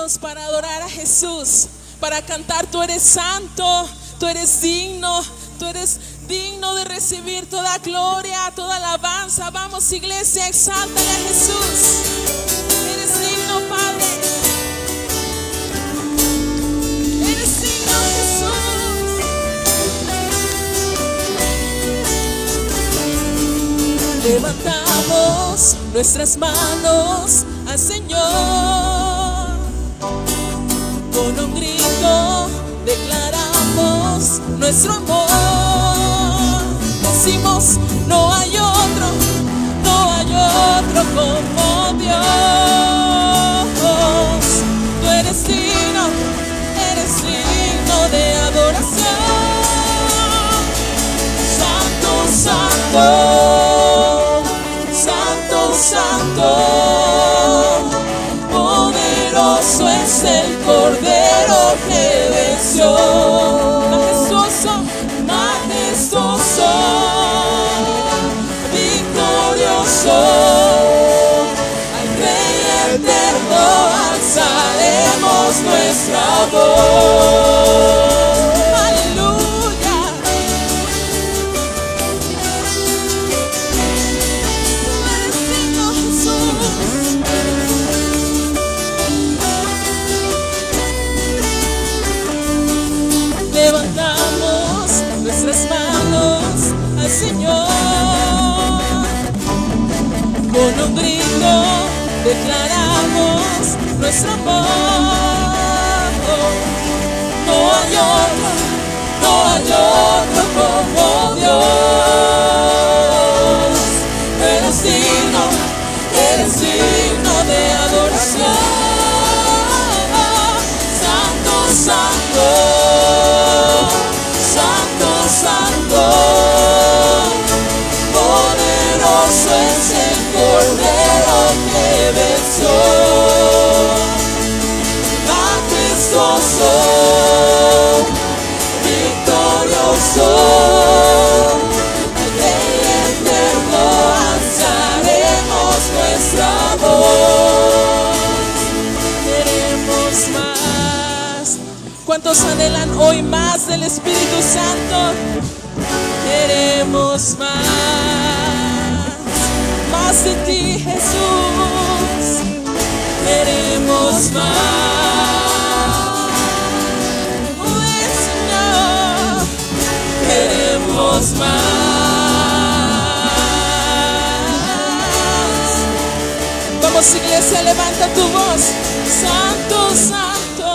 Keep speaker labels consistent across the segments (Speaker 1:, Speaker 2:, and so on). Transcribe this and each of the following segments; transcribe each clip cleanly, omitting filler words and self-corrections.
Speaker 1: listos para adorar a Jesús, para cantar: tú eres santo, tú eres digno de recibir toda gloria, toda alabanza. Vamos, iglesia, exáltale a Jesús. Eres digno, Padre. Eres digno, Jesús. Levantamos nuestras manos al Señor, con un grito declaramos nuestro amor. Decimos: no hay otro como Dios. Tú eres digno de adoración. Santo, santo, santo, santo, poderoso es el Cordero que venció. Majestuoso, majestuoso, victorioso, al Rey eterno alzaremos nuestra voz. Aleluya. Tú eres digno, Jesús. Levantamos nuestras manos al Señor, con un grito declaramos nuestro amor. No hay otro como Dios. Eres digno de adoración. Santo, santo, santo, santo, poderoso es el Cordero que venció. Majestuoso, victorioso, al Rey eterno alzaremos nuestra voz. Queremos más. ¿Cuántos anhelan hoy más del Espíritu Santo? Queremos más de ti, Jesús. Queremos más, oh Señor. Queremos más. Vamos, iglesia, levanta tu voz. Santo, santo,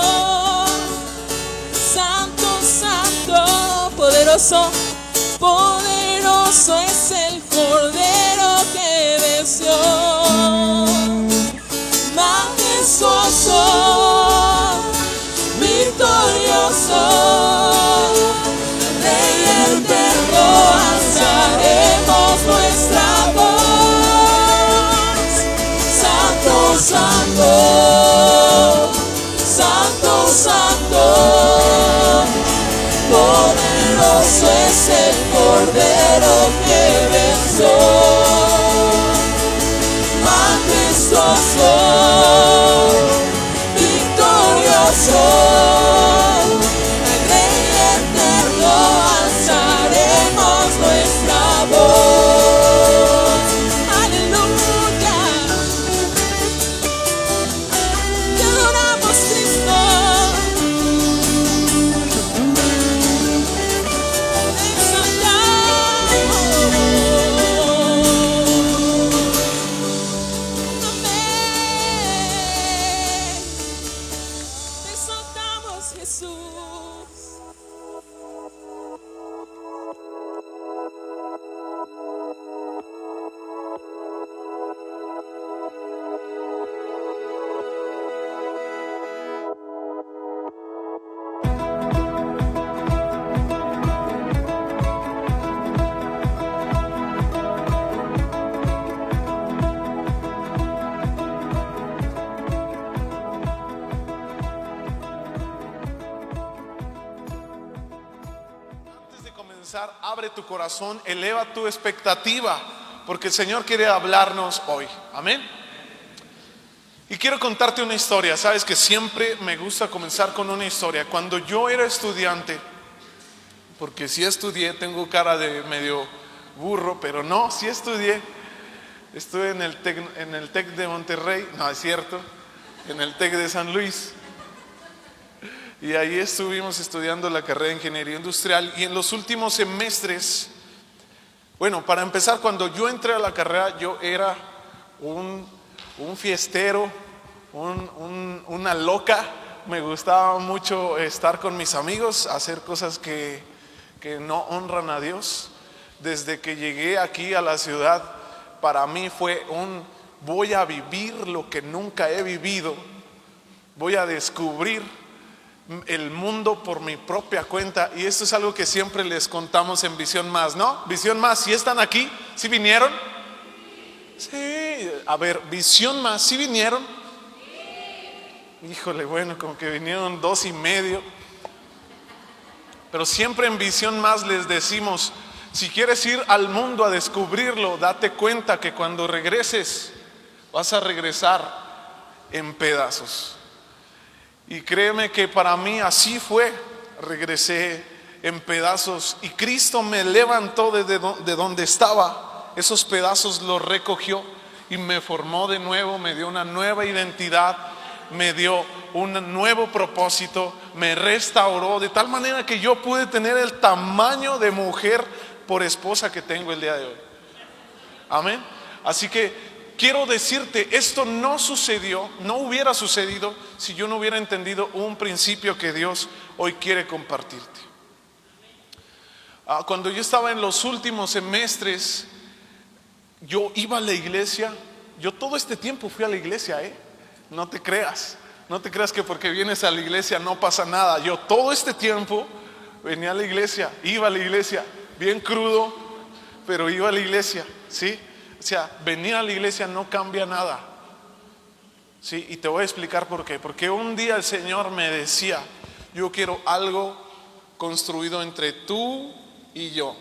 Speaker 1: santo, santo, poderoso, poderoso es el Cordero que venció. Majestuoso, victorioso, Rey eterno alzaremos nuestra voz. Santo, santo, santo, santo, poderoso es el Cordero que venció. Majestuoso, victorioso, al Rey eterno alzaremos nuestra voz. Aleluya. Te adoramos, Cristo.
Speaker 2: Abre tu corazón, eleva tu expectativa, porque el Señor quiere hablarnos hoy. Amén. Y quiero contarte una historia. Sabes que siempre me gusta comenzar con una historia. Cuando yo era estudiante, porque sí estudié, tengo cara de medio burro, pero no, sí estudié. Estuve en el TEC de Monterrey, no es cierto, en el TEC de San Luis. Y ahí estuvimos estudiando la carrera de Ingeniería Industrial. Y en los últimos semestres, bueno, para empezar, cuando yo entré a la carrera, yo era un fiestero, una loca. Me gustaba mucho estar con mis amigos, hacer cosas que no honran a Dios. Desde que llegué aquí a la ciudad, para mí fue voy a vivir lo que nunca he vivido. Voy a descubrir el mundo por mi propia cuenta. Y esto es algo que siempre les contamos en Visión Más, ¿no? Visión Más, ¿sí están aquí? ¿Sí vinieron? Sí, a ver, Visión Más, ¿sí vinieron? Híjole, bueno, como que vinieron 2.5. Pero siempre en Visión Más les decimos, si quieres ir al mundo a descubrirlo, date cuenta que cuando regreses, vas a regresar en pedazos. Y créeme que para mí así fue. Regresé en pedazos y Cristo me levantó de donde estaba. Esos pedazos los recogió y me formó de nuevo, me dio una nueva identidad, me dio un nuevo propósito, me restauró de tal manera que yo pude tener el tamaño de mujer por esposa que tengo el día de hoy. Amén. Así que quiero decirte, esto no sucedió, no hubiera sucedido si yo no hubiera entendido un principio que Dios hoy quiere compartirte. Cuando yo estaba en los últimos semestres, yo iba a la iglesia. Yo todo este tiempo fui a la iglesia, no te creas que porque vienes a la iglesia no pasa nada. Yo todo este tiempo venía a la iglesia, iba a la iglesia, bien crudo, pero iba a la iglesia, ¿sí? O sea, venir a la iglesia no cambia nada, ¿sí? Y te voy a explicar por qué. Porque un día el Señor me decía, yo quiero algo construido entre tú y yo.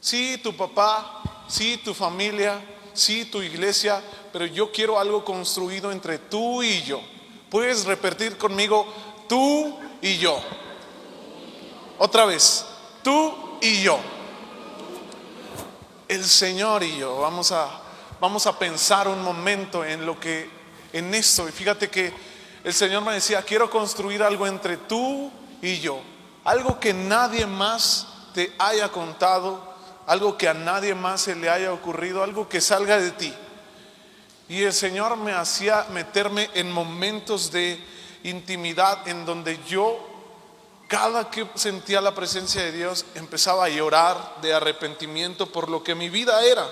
Speaker 2: Sí, tu papá, sí, tu familia, sí, tu iglesia, pero yo quiero algo construido entre tú y yo. ¿Puedes repetir conmigo? Tú y yo. Otra vez, tú y yo. El Señor y yo. Vamos a pensar un momento en esto. Y fíjate que el Señor me decía, quiero construir algo entre tú y yo. Algo que nadie más te haya contado, algo que a nadie más se le haya ocurrido, algo que salga de ti. Y el Señor me hacía meterme en momentos de intimidad en donde yo, cada que sentía la presencia de Dios, empezaba a llorar de arrepentimiento por lo que mi vida era.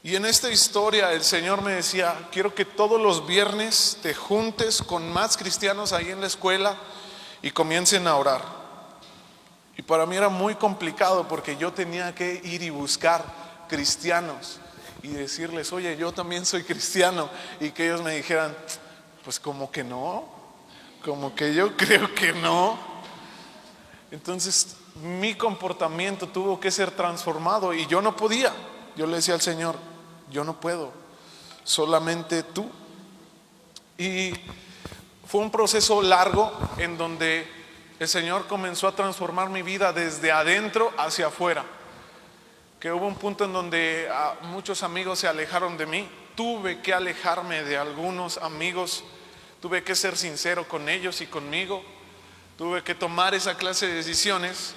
Speaker 2: Y en esta historia el Señor me decía, quiero que todos los viernes te juntes con más cristianos ahí en la escuela y comiencen a orar. Y para mí era muy complicado porque yo tenía que ir y buscar cristianos y decirles, oye, yo también soy cristiano. Y que ellos me dijeran, pues como que no, como que yo creo que no. Entonces mi comportamiento tuvo que ser transformado y yo no podía. Yo le decía al Señor, yo no puedo, solamente tú. Y fue un proceso largo en donde el Señor comenzó a transformar mi vida desde adentro hacia afuera. Que hubo un punto en donde muchos amigos se alejaron de mí. Tuve que alejarme de algunos amigos. Tuve que ser sincero con ellos y conmigo. Tuve que tomar esa clase de decisiones.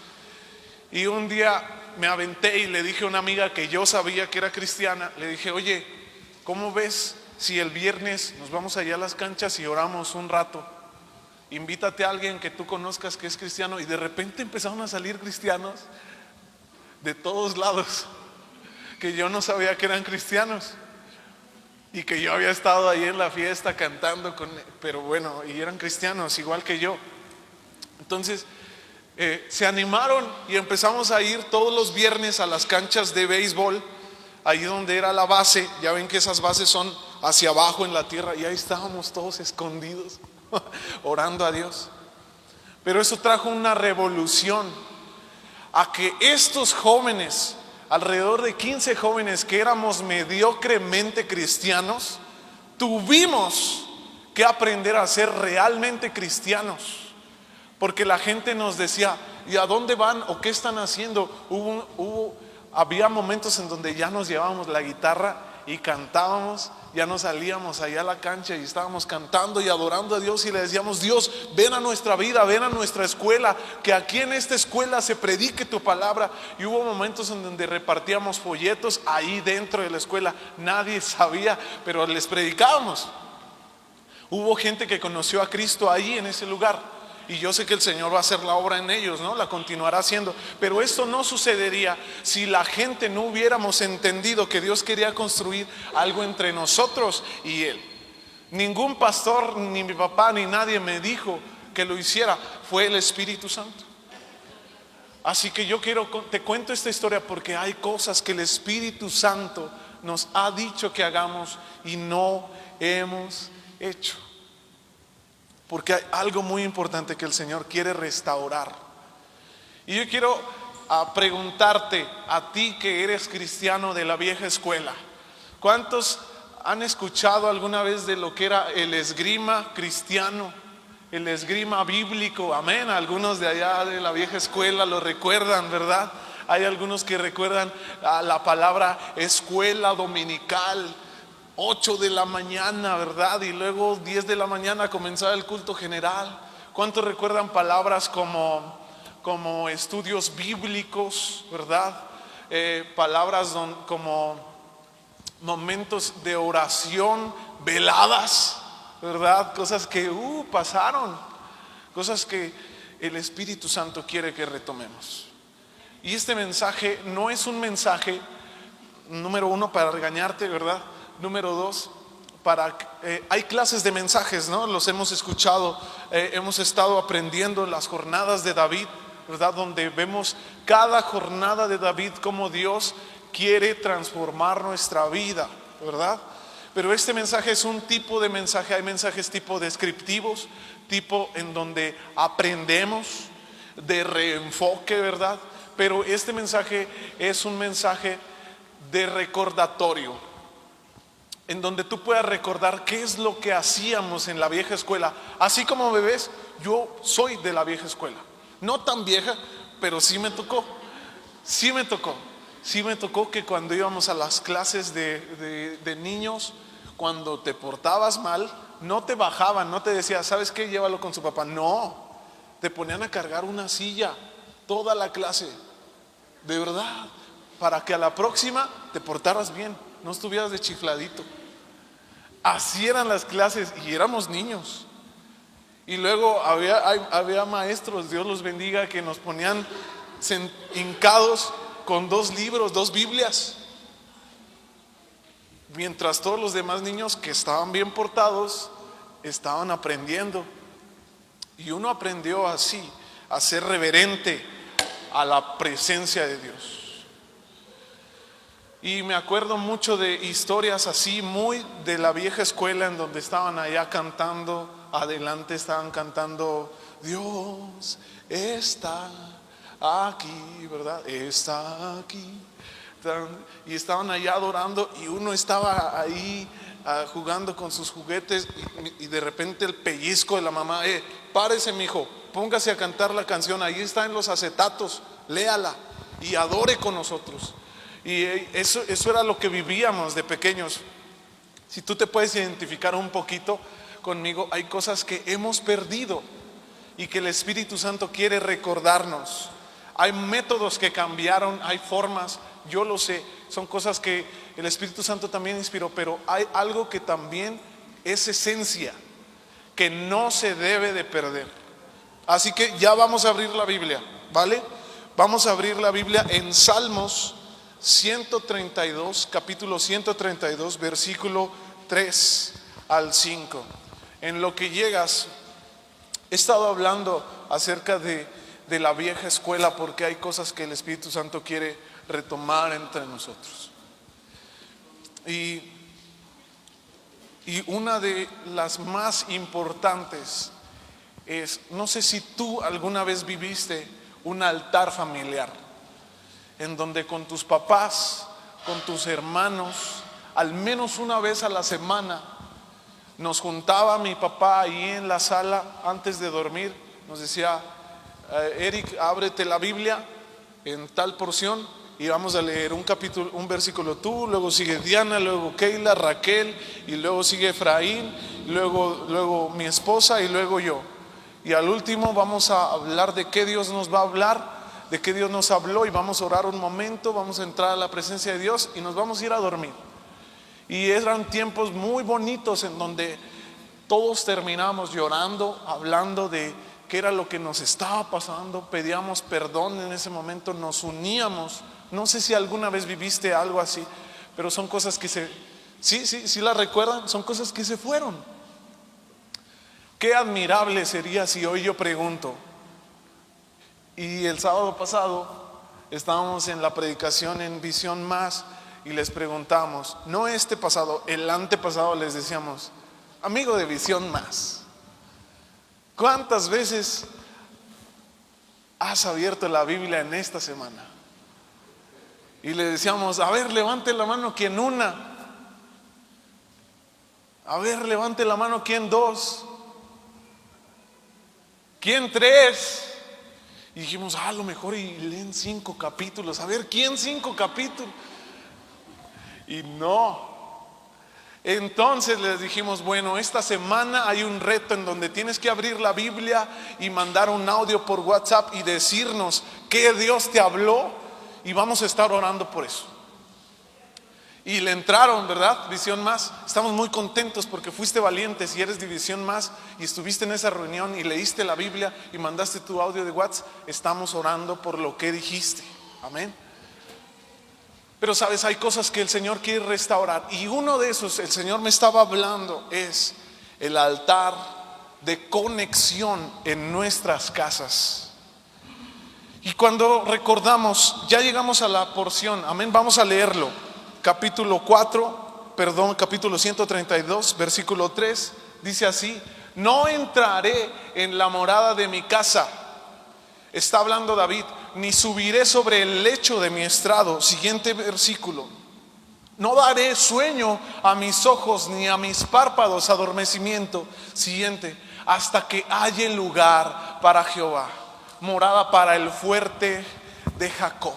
Speaker 2: Y un día me aventé y le dije a una amiga que yo sabía que era cristiana. Le dije, oye, ¿cómo ves si el viernes nos vamos allá a las canchas y oramos un rato? Invítate a alguien que tú conozcas que es cristiano. Y de repente empezaron a salir cristianos de todos lados que yo no sabía que eran cristianos y que yo había estado ahí en la fiesta cantando pero bueno, y eran cristianos igual que yo. Entonces se animaron y empezamos a ir todos los viernes a las canchas de béisbol, ahí donde era la base. Ya ven que esas bases son hacia abajo en la tierra, y ahí estábamos todos escondidos orando a Dios. Pero eso trajo una revolución a que estos jóvenes, alrededor de 15 jóvenes que éramos mediocremente cristianos, Tuvimos que aprender a ser realmente cristianos, porque la gente nos decía, ¿y a dónde van o qué están haciendo? Había momentos en donde ya nos llevábamos la guitarra y cantábamos, ya nos salíamos allá a la cancha y estábamos cantando y adorando a Dios y le decíamos, Dios, ven a nuestra vida, ven a nuestra escuela, que aquí en esta escuela se predique tu palabra. Y hubo momentos en donde repartíamos folletos ahí dentro de la escuela, nadie sabía, pero les predicábamos. Hubo gente que conoció a Cristo ahí en ese lugar. Y yo sé que el Señor va a hacer la obra en ellos, ¿no? La continuará haciendo. Pero esto no sucedería si la gente no hubiéramos entendido que Dios quería construir algo entre nosotros y Él. Ningún pastor, ni mi papá, ni nadie me dijo que lo hiciera. Fue el Espíritu Santo. Así que te cuento esta historia porque hay cosas que el Espíritu Santo nos ha dicho que hagamos y no hemos hecho. Porque hay algo muy importante que el Señor quiere restaurar. Y yo quiero preguntarte a ti que eres cristiano de la vieja escuela, ¿cuántos han escuchado alguna vez de lo que era el esgrima cristiano, el esgrima bíblico? Amén. Algunos de allá de la vieja escuela lo recuerdan, ¿verdad? Hay algunos que recuerdan la palabra escuela dominical, 8 de la mañana, ¿verdad? Y luego 10 de la mañana comenzaba el culto general. ¿Cuántos recuerdan palabras como estudios bíblicos, ¿verdad? Palabras como momentos de oración, veladas, ¿verdad? Cosas que pasaron, cosas que el Espíritu Santo quiere que retomemos. Y este mensaje no es un mensaje, número 1, para regañarte, ¿verdad? Número 2, hay clases de mensajes, ¿no? Los hemos escuchado, hemos estado aprendiendo en las jornadas de David, ¿verdad? Donde vemos cada jornada de David como Dios quiere transformar nuestra vida, ¿verdad? Pero este mensaje es un tipo de mensaje. Hay mensajes tipo descriptivos, tipo en donde aprendemos de reenfoque, ¿verdad? Pero este mensaje es un mensaje de recordatorio, en donde tú puedas recordar qué es lo que hacíamos en la vieja escuela. Así como bebés, yo soy de la vieja escuela. No tan vieja, pero sí me tocó. Sí me tocó que cuando íbamos a las clases de niños, cuando te portabas mal, no te bajaban, no te decían, ¿sabes qué? Llévalo con su papá. No, te ponían a cargar una silla toda la clase, de verdad, para que a la próxima te portaras bien, no estuvieras de chifladito. Así eran las clases y éramos niños. Y luego había maestros, Dios los bendiga, que nos ponían hincados con 2 libros, 2 Biblias, mientras todos los demás niños que estaban bien portados estaban aprendiendo. Y uno aprendió así a ser reverente a la presencia de Dios. Y me acuerdo mucho de historias así, muy de la vieja escuela, en donde estaban allá cantando, adelante estaban cantando, Dios está aquí, ¿verdad? Está aquí. Y estaban allá adorando y uno estaba ahí jugando con sus juguetes y de repente el pellizco de la mamá, párese mijo, póngase a cantar la canción, ahí está en los acetatos, léala y adore con nosotros. Y eso era lo que vivíamos de pequeños. Si tú te puedes identificar un poquito conmigo, hay cosas que hemos perdido y que el Espíritu Santo quiere recordarnos. Hay métodos que cambiaron, hay formas, yo lo sé, son cosas que el Espíritu Santo también inspiró, pero hay algo que también es esencia, que no se debe de perder. Así que ya vamos a abrir la Biblia, ¿vale? Vamos a abrir la Biblia en Salmos 132, capítulo 132, versículo 3 al 5. En lo que llegas, he estado hablando acerca de la vieja escuela, porque hay cosas que el Espíritu Santo quiere retomar entre nosotros. Y una de las más importantes es, no sé si tú alguna vez viviste un altar familiar, en donde con tus papás, con tus hermanos, al menos una vez a la semana, nos juntaba mi papá ahí en la sala antes de dormir, nos decía, Eric, ábrete la Biblia en tal porción y vamos a leer un versículo tú, luego sigue Diana, luego Keila, Raquel, y luego sigue Efraín, luego mi esposa y luego yo. Y al último vamos a hablar de qué Dios nos va a hablar, de qué Dios nos habló, y vamos a orar un momento, vamos a entrar a la presencia de Dios y nos vamos a ir a dormir. Y eran tiempos muy bonitos en donde todos terminamos llorando, hablando de qué era lo que nos estaba pasando, pedíamos perdón en ese momento, nos uníamos. No sé si alguna vez viviste algo así, pero son cosas que sí la recuerdan, son cosas que se fueron. Qué admirable sería si hoy yo pregunto, y el sábado pasado estábamos en la predicación en Visión Más y les preguntamos, no este pasado, el antepasado, les decíamos, amigo de Visión Más, ¿cuántas veces has abierto la Biblia en esta semana? Y le decíamos, a ver, levante la mano quien una, a ver, levante la mano quien dos, quien tres. Y dijimos, a lo mejor y leen 5 capítulos, a ver, ¿quién 5 capítulos? Y no. Entonces les dijimos, bueno, esta semana hay un reto en donde tienes que abrir la Biblia y mandar un audio por WhatsApp y decirnos qué Dios te habló, y vamos a estar orando por eso. Y le entraron, ¿verdad? Visión Más. Estamos muy contentos porque fuiste valientes y eres de Visión Más y estuviste en esa reunión y leíste la Biblia y mandaste tu audio de WhatsApp. Estamos orando por lo que dijiste. Amén. Pero sabes, hay cosas que el Señor quiere restaurar, y uno de esos, el Señor me estaba hablando, es el altar de conexión en nuestras casas. Y cuando recordamos, ya llegamos a la porción, amén, vamos a leerlo. Capítulo 132, versículo 3, dice así: no entraré en la morada de mi casa, está hablando David, ni subiré sobre el lecho de mi estrado. Siguiente versículo: no daré sueño a mis ojos, ni a mis párpados adormecimiento. Siguiente: hasta que haya lugar para Jehová, morada para el fuerte de Jacob.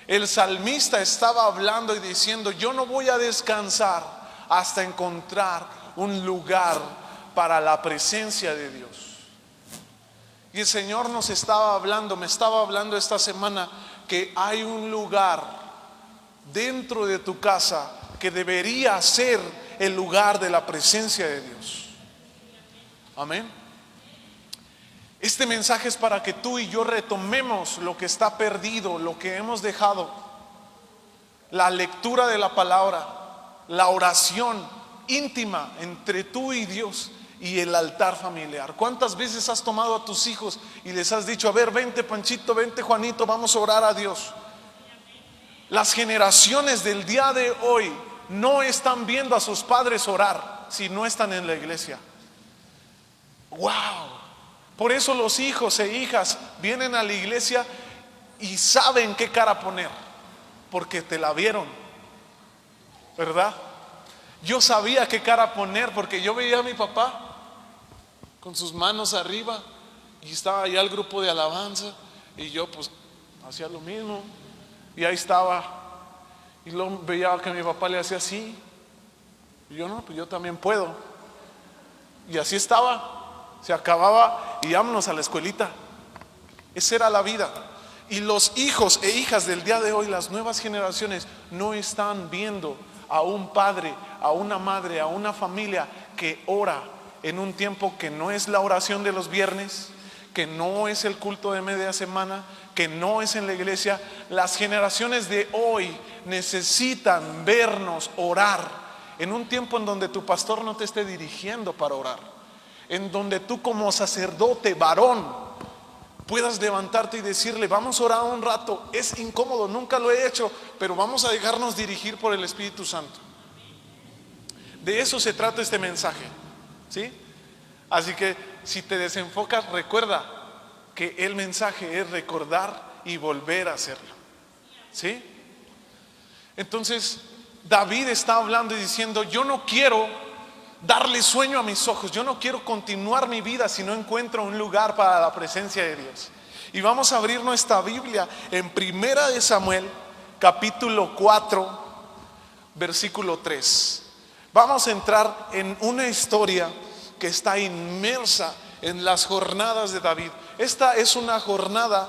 Speaker 2: El salmista estaba hablando y diciendo, yo no voy a descansar hasta encontrar un lugar para la presencia de Dios. Y el Señor nos estaba hablando, me estaba hablando esta semana, que hay un lugar dentro de tu casa que debería ser el lugar de la presencia de Dios. Amén. Este mensaje es para que tú y yo retomemos lo que está perdido, lo que hemos dejado: la lectura de la palabra, la oración íntima entre tú y Dios, y el altar familiar. ¿Cuántas veces has tomado a tus hijos y les has dicho, a ver, vente Panchito, vente Juanito, vamos a orar a Dios? Las generaciones del día de hoy no están viendo a sus padres orar si no están en la iglesia. ¡Wow! Por eso los hijos e hijas vienen a la iglesia y saben qué cara poner, porque te la vieron, ¿verdad? Yo sabía qué cara poner porque yo veía a mi papá con sus manos arriba y estaba allá el grupo de alabanza y yo pues hacía lo mismo y ahí estaba, y luego veía que mi papá le hacía así y yo no, pues yo también puedo, y así estaba. Se acababa y vámonos a la escuelita. Esa era la vida. Y los hijos e hijas del día de hoy, las nuevas generaciones, no están viendo a un padre, a una madre, a una familia que ora en un tiempo que no es la oración de los viernes, que no es el culto de media semana, que no es en la iglesia. Las generaciones de hoy necesitan vernos orar en un tiempo en donde tu pastor no te esté dirigiendo para orar, en donde tú como sacerdote varón puedas levantarte y decirle, vamos a orar un rato. Es incómodo, nunca lo he hecho, pero vamos a dejarnos dirigir por el Espíritu Santo. De eso se trata este mensaje, ¿sí? Así que si te desenfocas, recuerda que el mensaje es recordar y volver a hacerlo, ¿sí? Entonces David está hablando y diciendo, yo no quiero darle sueño a mis ojos. Yo no quiero continuar mi vida si no encuentro un lugar para la presencia de Dios. Y vamos a abrir nuestra Biblia en Primera de Samuel, capítulo 4, versículo 3. Vamos a entrar en una historia que está inmersa en las jornadas de David. Esta es una jornada,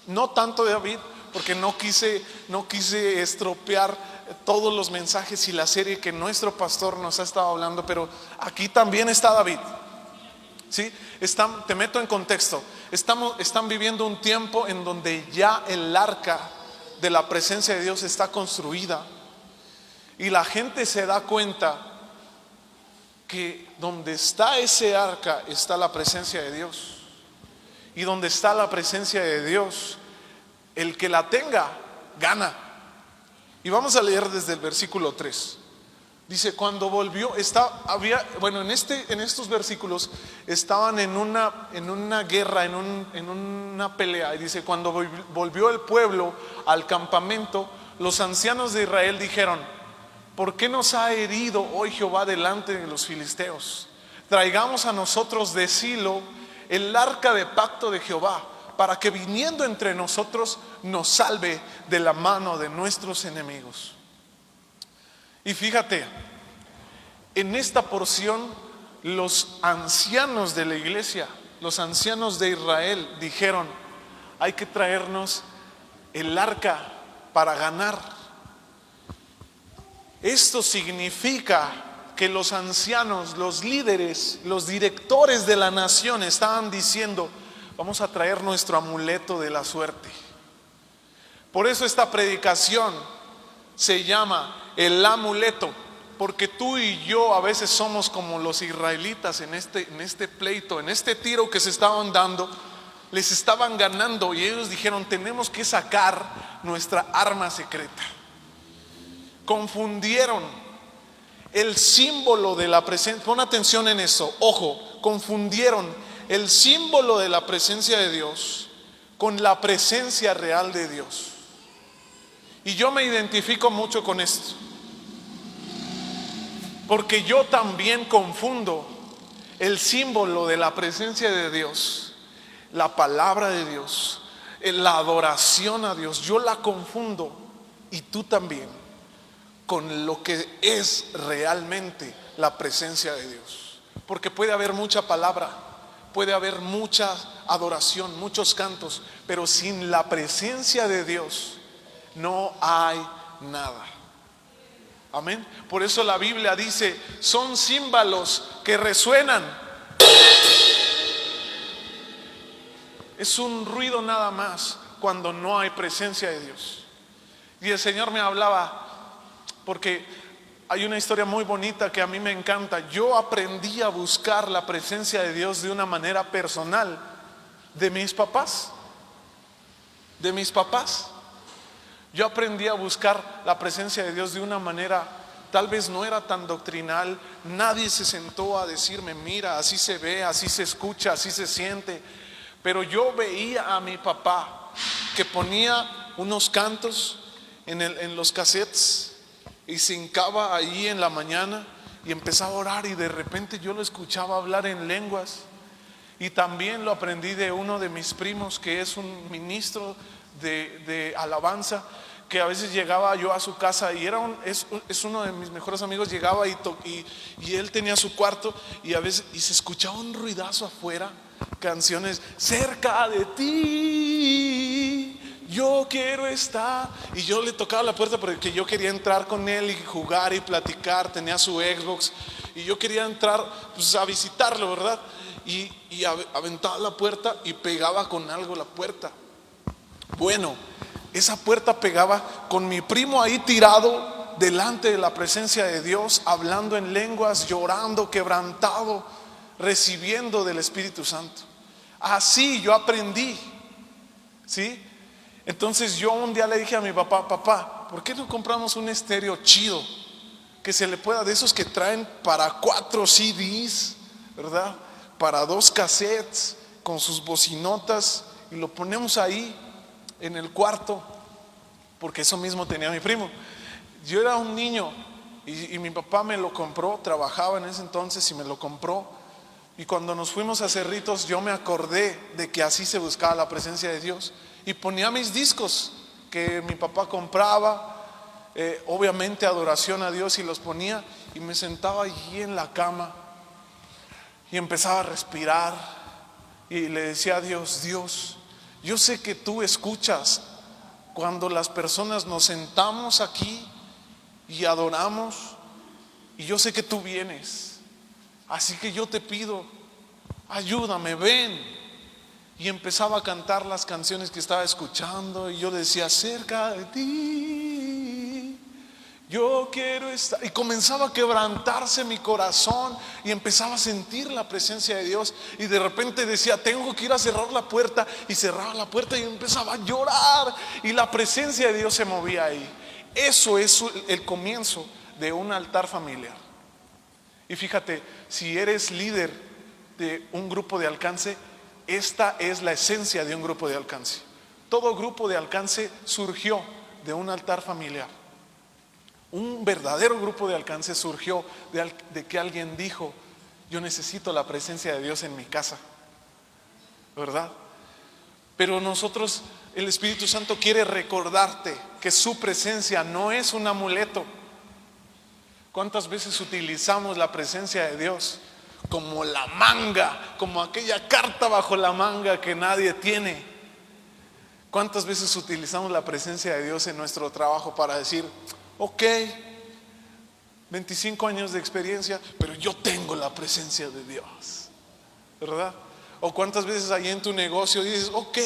Speaker 2: no tanto de David, porque no quise estropear todos los mensajes y la serie que nuestro pastor nos ha estado hablando, pero aquí también está David. ¿Sí? Te meto en contexto. Están viviendo un tiempo en donde ya el arca de la presencia de Dios está construida, y la gente se da cuenta que donde está ese arca está la presencia de Dios, y donde está la presencia de Dios, el que la tenga gana. Y vamos a leer desde el versículo 3. Dice, cuando volvió, en estos versículos estaban en una guerra, en una pelea. Y dice, cuando volvió el pueblo al campamento, los ancianos de Israel dijeron: ¿por qué nos ha herido hoy Jehová delante de los filisteos? Traigamos a nosotros de Silo el arca de pacto de Jehová, para que viniendo entre nosotros nos salve de la mano de nuestros enemigos. Y fíjate, en esta porción los ancianos de la iglesia, los ancianos de Israel dijeron: hay que traernos el arca para ganar. Esto significa que los ancianos, los líderes, los directores de la nación estaban diciendo: vamos a traer nuestro amuleto de la suerte. Por eso esta predicación se llama el amuleto, porque tú y yo a veces somos como los israelitas en este pleito, en este tiro que se estaban dando. Les estaban ganando y ellos dijeron: tenemos que sacar nuestra arma secreta. Confundieron el símbolo de la presencia. Pon atención en eso, ojo, confundieron el símbolo de la presencia de Dios con la presencia real de Dios. Y yo me identifico mucho con esto, porque yo también confundo el símbolo de la presencia de Dios, la palabra de Dios, la adoración a Dios. Yo la confundo, y tú también, con lo que es realmente la presencia de Dios. Porque puede haber mucha palabra, puede haber mucha adoración, muchos cantos, pero sin la presencia de Dios no hay nada. Amén. Por eso la Biblia dice: son címbalos que resuenan. Es un ruido nada más cuando no hay presencia de Dios. Y el Señor me hablaba, porque hay una historia muy bonita que a mí me encanta. Yo aprendí a buscar la presencia de Dios de una manera personal de mis papás. Yo aprendí a buscar la presencia de Dios de una manera, tal vez no era tan doctrinal. Nadie se sentó a decirme: mira, así se ve, así se escucha, así se siente. Pero yo veía a mi papá que ponía unos cantos en los cassettes y se hincaba ahí en la mañana y empezaba a orar, y de repente yo lo escuchaba hablar en lenguas. Y también lo aprendí de uno de mis primos, que es un ministro de alabanza, que a veces llegaba yo a su casa y es uno de mis mejores amigos. Llegaba y él tenía su cuarto, y a veces se escuchaba un ruidazo afuera, canciones: cerca de ti yo quiero estar. Y yo le tocaba la puerta porque yo quería entrar con él y jugar y platicar. Tenía su Xbox y yo quería entrar, pues, a visitarlo, ¿verdad? Y aventaba la puerta y pegaba con algo la puerta. Bueno, esa puerta pegaba con mi primo ahí tirado delante de la presencia de Dios, hablando en lenguas, llorando, quebrantado, recibiendo del Espíritu Santo. Así yo aprendí, ¿sí? Entonces yo un día le dije a mi papá: papá, ¿por qué no compramos un estéreo chido que se le pueda, de esos que traen para 4 CDs, ¿verdad? Para 2 cassettes con sus bocinotas, y lo ponemos ahí en el cuarto? Porque eso mismo tenía mi primo. Yo era un niño Y mi papá me lo compró, trabajaba en ese entonces y me lo compró. Y cuando nos fuimos a Cerritos, yo me acordé de que así se buscaba la presencia de Dios. Y ponía mis discos que mi papá compraba, obviamente adoración a Dios, y los ponía. Y me sentaba allí en la cama y empezaba a respirar. Y le decía a Dios: Dios, yo sé que tú escuchas cuando las personas nos sentamos aquí y adoramos, y yo sé que tú vienes, así que yo te pido, ayúdame, ven. Y empezaba a cantar las canciones que estaba escuchando, y yo decía: cerca de ti yo quiero estar. Y comenzaba a quebrantarse mi corazón y empezaba a sentir la presencia de Dios. Y de repente decía: tengo que ir a cerrar la puerta. Y cerraba la puerta y empezaba a llorar, y la presencia de Dios se movía ahí. Eso es el comienzo de un altar familiar. Y fíjate, si eres líder de un grupo de alcance, esta es la esencia de un grupo de alcance. Todo grupo de alcance surgió de un altar familiar. Un verdadero grupo de alcance surgió de que alguien dijo: yo necesito la presencia de Dios en mi casa, ¿verdad? Pero nosotros, el Espíritu Santo quiere recordarte que su presencia no es un amuleto. ¿Cuántas veces utilizamos la presencia de Dios como la manga, como aquella carta bajo la manga que nadie tiene? ¿Cuántas veces utilizamos la presencia de Dios en nuestro trabajo para decir: ok, 25 años de experiencia, pero yo tengo la presencia de Dios, ¿verdad? O cuántas veces ahí en tu negocio dices: ok,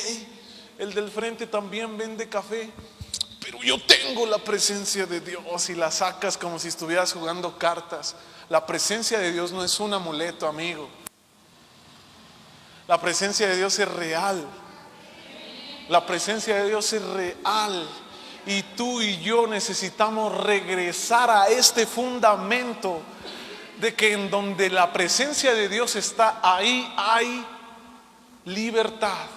Speaker 2: el del frente también vende café, pero yo tengo la presencia de Dios, y la sacas como si estuvieras jugando cartas. La presencia de Dios no es un amuleto, amigo. La presencia de Dios es real. La presencia de Dios es real. Y tú y yo necesitamos regresar a este fundamento de que en donde la presencia de Dios está, ahí hay libertad.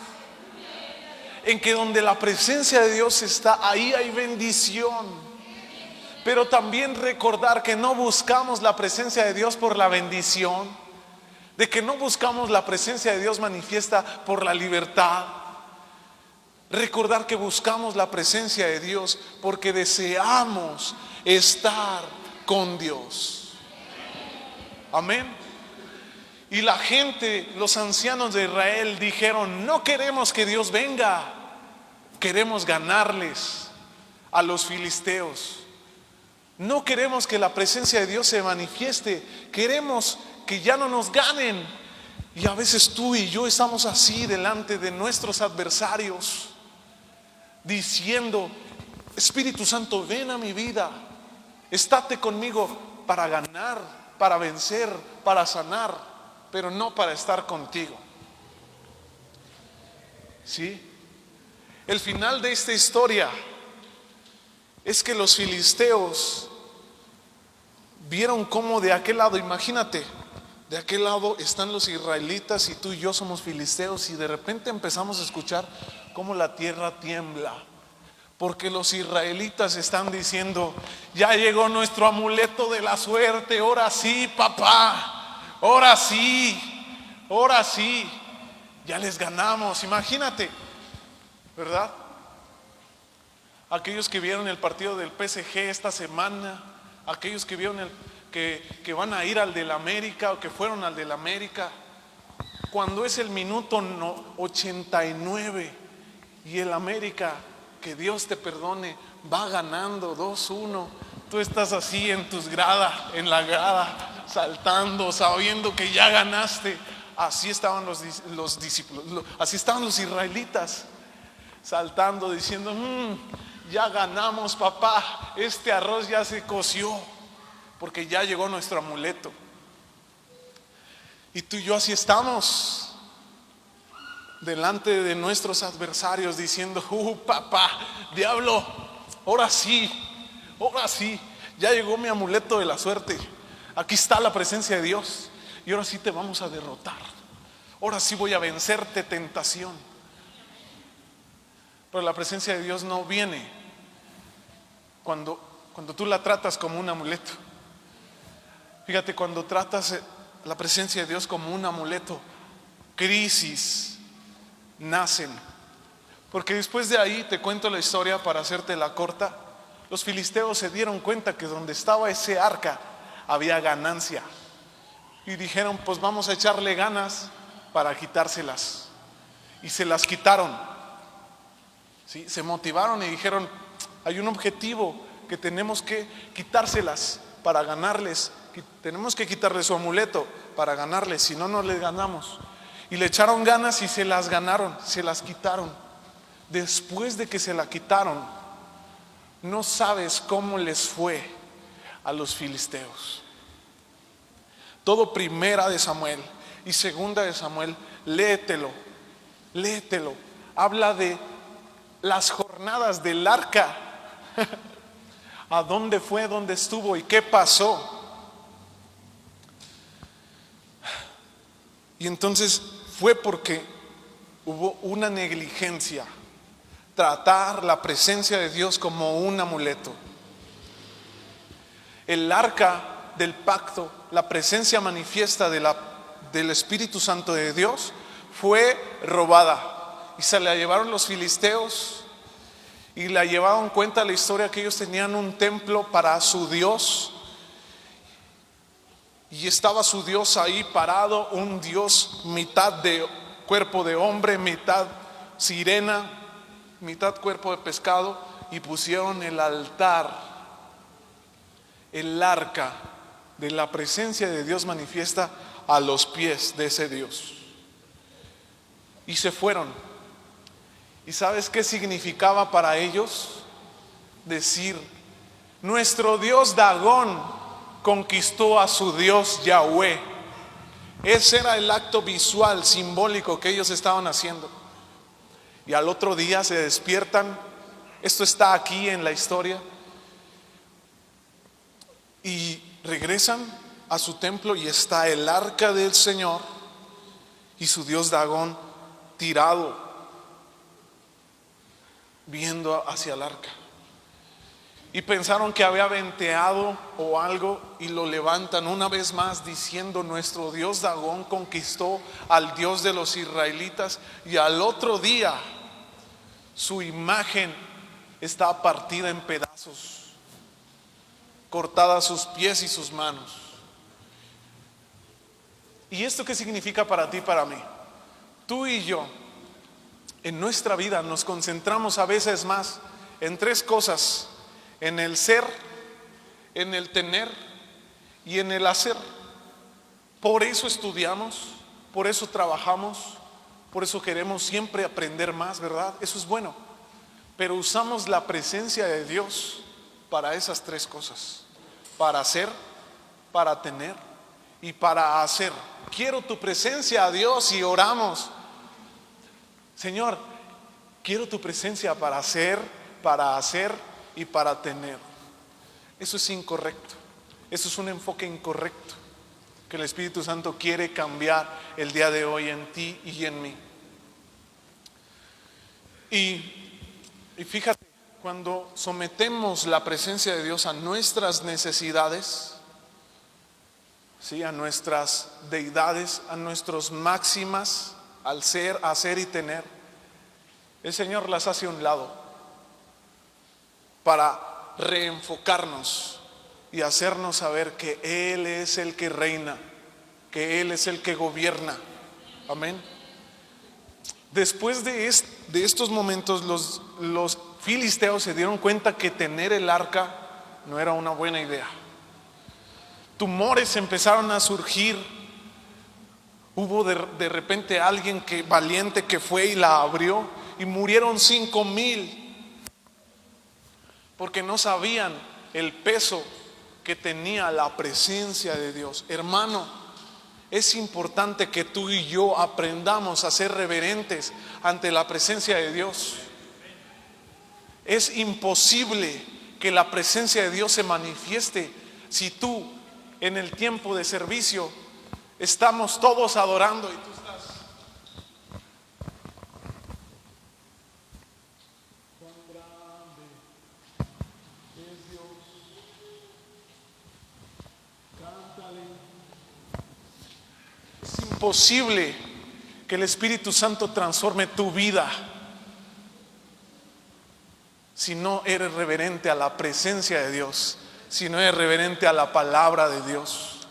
Speaker 2: En que donde la presencia de Dios está, ahí hay bendición. Pero también recordar que no buscamos la presencia de Dios por la bendición, de que no buscamos la presencia de Dios manifiesta por la libertad. Recordar que buscamos la presencia de Dios porque deseamos estar con Dios. Amén. Y la gente, los ancianos de Israel dijeron: no queremos que Dios venga, queremos ganarles a los filisteos. No queremos que la presencia de Dios se manifieste, queremos que ya no nos ganen. Y a veces tú y yo estamos así delante de nuestros adversarios, diciendo: Espíritu Santo, ven a mi vida, estate conmigo para ganar, para vencer, para sanar, pero no para estar contigo. ¿Sí? El final de esta historia es que los filisteos vieron cómo de aquel lado, imagínate, de aquel lado están los israelitas y tú y yo somos filisteos, y de repente empezamos a escuchar cómo la tierra tiembla, porque los israelitas están diciendo: ya llegó nuestro amuleto de la suerte, ahora sí, papá, ahora sí, ya les ganamos. Imagínate, ¿verdad? Aquellos que vieron el partido del PSG esta semana, aquellos que vieron que van a ir al del América o que fueron al del América, cuando es el minuto 89 y el América, que Dios te perdone, va ganando 2-1, tú estás así en la grada, saltando, sabiendo que ya ganaste. Así estaban los discípulos, así estaban los israelitas, saltando, diciendo: ya ganamos, papá, este arroz ya se coció, porque ya llegó nuestro amuleto. Y tú y yo así estamos delante de nuestros adversarios, diciendo: papá, diablo, ahora sí, ya llegó mi amuleto de la suerte, aquí está la presencia de Dios, y ahora sí te vamos a derrotar, ahora sí voy a vencerte, tentación. Pero la presencia de Dios no viene cuando tú la tratas como un amuleto. Fíjate, cuando tratas la presencia de Dios como un amuleto, crisis nacen. Porque después de ahí, te cuento la historia para hacértela corta, los filisteos se dieron cuenta que donde estaba ese arca había ganancia. Y dijeron, pues vamos a echarle ganas para quitárselas. Y se las quitaron. ¿Sí? Se motivaron y dijeron, hay un objetivo que tenemos que quitárselas para ganarles. Tenemos que quitarle su amuleto para ganarles, si no, no les ganamos. Y le echaron ganas y se las ganaron, se las quitaron. Después de que se la quitaron, no sabes cómo les fue a los filisteos. Todo Primera de Samuel y Segunda de Samuel, léetelo. Habla de las jornadas del arca. ¿A dónde fue, dónde estuvo y qué pasó? Y entonces fue porque hubo una negligencia. Tratar la presencia de Dios como un amuleto. El arca del pacto, la presencia manifiesta del Espíritu Santo de Dios, fue robada y se la llevaron los filisteos y la llevaron. Cuenta la historia que ellos tenían un templo para su Dios y estaba su Dios ahí parado, un Dios mitad de cuerpo de hombre, mitad sirena, mitad cuerpo de pescado, y pusieron el altar, el arca de la presencia de Dios manifiesta a los pies de ese Dios. Y se fueron. ¿Y sabes qué significaba para ellos? Decir, nuestro Dios Dagón conquistó a su Dios Yahweh. Ese era el acto visual, simbólico que ellos estaban haciendo. Y al otro día se despiertan. Esto está aquí en la historia. Y regresan a su templo y está el arca del Señor y su Dios Dagón tirado, viendo hacia el arca. Y pensaron que había venteado o algo y lo levantan una vez más diciendo, nuestro Dios Dagón conquistó al Dios de los israelitas. Y al otro día su imagen está partida en pedazos, cortada sus pies y sus manos. ¿Y esto qué significa para ti y para mí? Tú y yo en nuestra vida nos concentramos a veces más en tres cosas: en el ser, en el tener y en el hacer. Por eso estudiamos, por eso trabajamos, por eso queremos siempre aprender más, ¿verdad? Eso es bueno. Pero usamos la presencia de Dios para esas tres cosas: para hacer, para tener y para hacer. Quiero tu presencia, Dios, y oramos, Señor, quiero tu presencia para hacer y para tener. Eso es incorrecto. Eso es un enfoque incorrecto que el Espíritu Santo quiere cambiar el día de hoy en ti y en mí. Y fíjate, cuando sometemos la presencia de Dios a nuestras necesidades, ¿sí?, a nuestras deidades, a nuestras máximas, al ser, hacer y tener, el Señor las hace a un lado para reenfocarnos y hacernos saber que Él es el que reina, que Él es el que gobierna. Amén. Después de estos momentos, los filisteos se dieron cuenta que tener el arca no era una buena idea. Tumores empezaron a surgir. Hubo de repente alguien valiente que fue y la abrió, y murieron 5,000 porque no sabían el peso que tenía la presencia de Dios. Hermano, es importante que tú y yo aprendamos a ser reverentes ante la presencia de Dios. Es imposible que la presencia de Dios se manifieste si tú, en el tiempo de servicio, estamos todos adorando y tú estás. Cuán grande es Dios. Cántale imposible que el Espíritu Santo transforme tu vida si no eres reverente a la presencia de Dios, si no eres reverente a la palabra de Dios,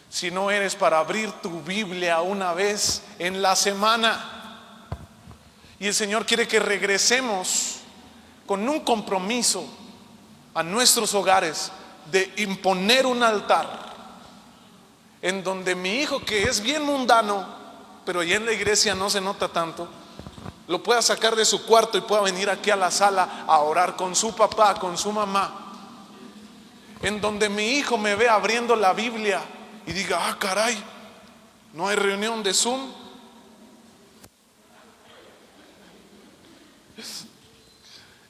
Speaker 2: si no eres para abrir tu Biblia una vez en la semana. Y el Señor quiere que regresemos con un compromiso a nuestros hogares de imponer un altar en donde mi hijo, que es bien mundano, pero ya en la iglesia no se nota tanto, lo pueda sacar de su cuarto y pueda venir aquí a la sala a orar con su papá, con su mamá. En donde mi hijo me vea abriendo la Biblia y diga: ah, caray, no hay reunión de Zoom.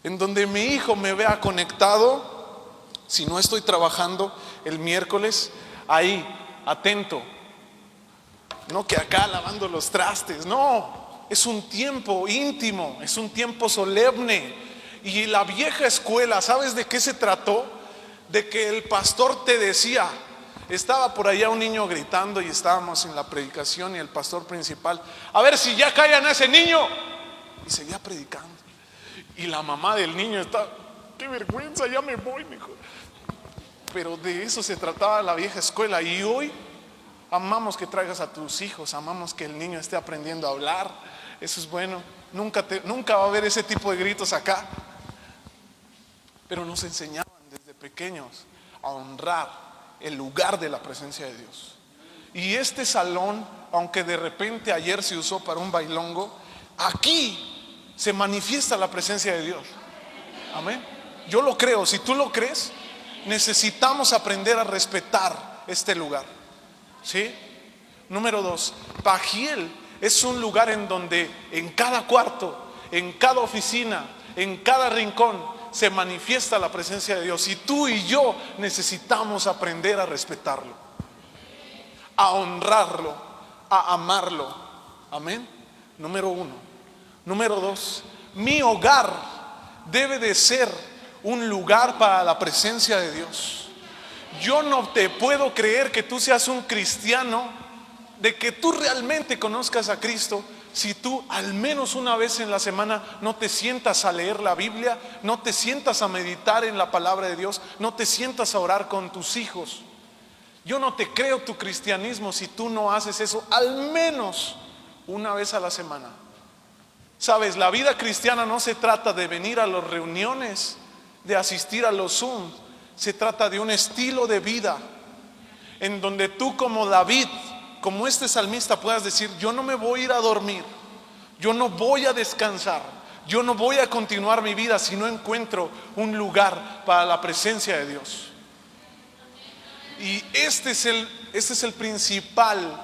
Speaker 2: En donde mi hijo me vea conectado, si no estoy trabajando el miércoles, ahí, atento. No que acá lavando los trastes, no. Es un tiempo íntimo, es un tiempo solemne. Y la vieja escuela, ¿sabes de qué se trató? De que el pastor te decía, estaba por allá un niño gritando y estábamos en la predicación y el pastor principal: a ver si ya callan a ese niño. Y seguía predicando. Y la mamá del niño está: qué vergüenza, ya me voy, mijo. Pero de eso se trataba la vieja escuela. Y hoy amamos que traigas a tus hijos, amamos que el niño esté aprendiendo a hablar. Eso es bueno. Nunca va a haber ese tipo de gritos acá. Pero nos enseñaban desde pequeños a honrar el lugar de la presencia de Dios. Y este salón, aunque de repente ayer se usó para un bailongo, aquí se manifiesta la presencia de Dios. Amén. Yo lo creo. Si tú lo crees, necesitamos aprender a respetar este lugar. ¿Sí? Número 2, Pajiel es un lugar en donde en cada cuarto, en cada oficina, en cada rincón se manifiesta la presencia de Dios. Y tú y yo necesitamos aprender a respetarlo, a honrarlo, a amarlo. Amén. Número 1. Número 2, mi hogar debe de ser un lugar para la presencia de Dios. Yo no te puedo creer que tú seas un cristiano, de que tú realmente conozcas a Cristo, si tú al menos una vez en la semana no te sientas a leer la Biblia, no te sientas a meditar en la palabra de Dios, no te sientas a orar con tus hijos. Yo no te creo tu cristianismo si tú no haces eso al menos una vez a la semana. Sabes, la vida cristiana no se trata de venir a las reuniones, de asistir a los Zoom. Se trata de un estilo de vida en donde tú, como David, como este salmista, puedas decir: yo no me voy a ir a dormir, yo no voy a descansar, yo no voy a continuar mi vida si no encuentro un lugar para la presencia de Dios. Y este es el principal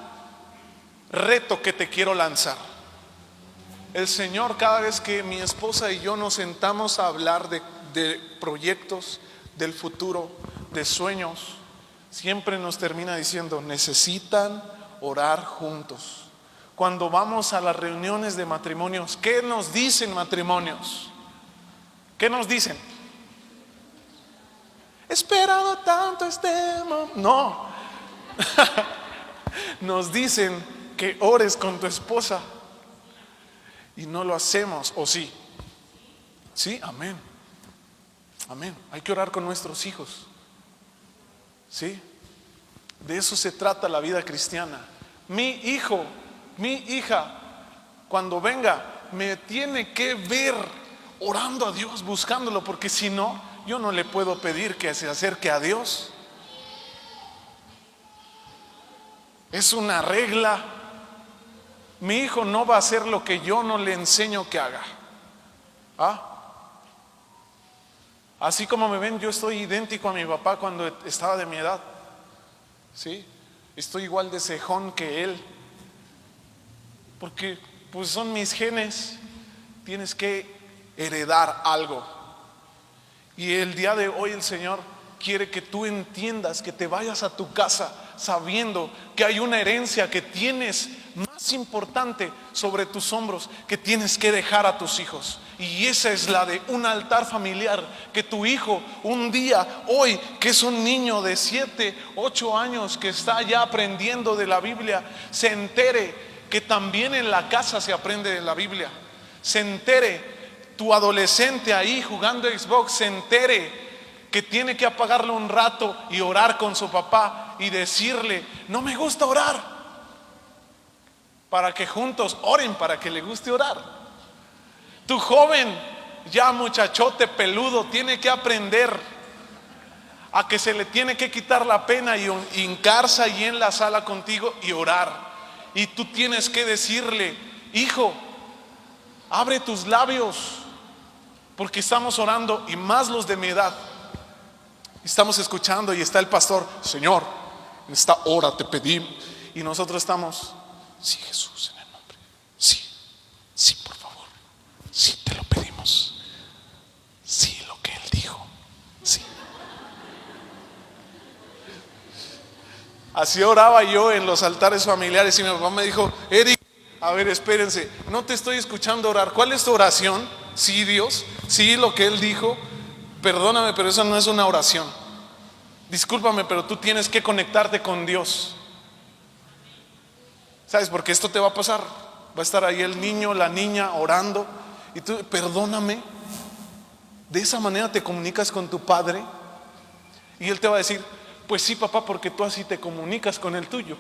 Speaker 2: reto que te quiero lanzar. El Señor, cada vez que mi esposa y yo nos sentamos a hablar de proyectos, del futuro, de sueños, siempre nos termina diciendo: necesitan orar juntos. Cuando vamos a las reuniones de matrimonios, ¿qué nos dicen matrimonios? ¿Qué nos dicen? He esperado tanto este momento. No. Nos dicen que ores con tu esposa y no lo hacemos. ¿O sí? Sí, amén. Amén. Hay que orar con nuestros hijos. ¿Sí? De eso se trata la vida cristiana. Mi hijo, mi hija, cuando venga, me tiene que ver orando a Dios, buscándolo, porque si no, yo no le puedo pedir que se acerque a Dios. Es una regla. Mi hijo no va a hacer lo que yo no le enseño que haga. Así como me ven, yo estoy idéntico a mi papá cuando estaba de mi edad. ¿Sí? Estoy igual de cejón que él, porque pues son mis genes. Tienes que heredar algo. Y el día de hoy el Señor quiere que tú entiendas, que te vayas a tu casa sabiendo que hay una herencia que tienes más importante sobre tus hombros que tienes que dejar a tus hijos. Y esa es la de un altar familiar, que tu hijo un día, hoy, que es un niño de 7, 8 años que está ya aprendiendo de la Biblia, se entere que también en la casa se aprende de la Biblia. Se entere tu adolescente ahí jugando Xbox, se entere que tiene que apagarlo un rato y orar con su papá y decirle: no me gusta orar, para que juntos oren para que le guste orar. Tu joven, ya muchachote peludo, tiene que aprender a que se le tiene que quitar la pena y hincarse ahí en la sala contigo y orar. Y tú tienes que decirle: hijo, abre tus labios, porque estamos orando, y más los de mi edad. Estamos escuchando y está el pastor: Señor, en esta hora te pedimos. Y nosotros estamos: sí, Jesús, en el nombre. Sí, sí, por favor. Sí, te lo pedimos. Sí, lo que Él dijo. Sí. Así oraba yo en los altares familiares y mi papá me dijo: Eric, a ver, espérense, no te estoy escuchando orar. ¿Cuál es tu oración? Sí, Dios. Sí, lo que Él dijo. Perdóname, pero eso no es una oración. Discúlpame, pero tú tienes que conectarte con Dios. ¿Sabes? Porque esto te va a pasar. Va a estar ahí el niño, la niña orando, y tú: perdóname. De esa manera te comunicas con tu padre. Y él te va a decir: pues sí, papá, porque tú así te comunicas con el tuyo.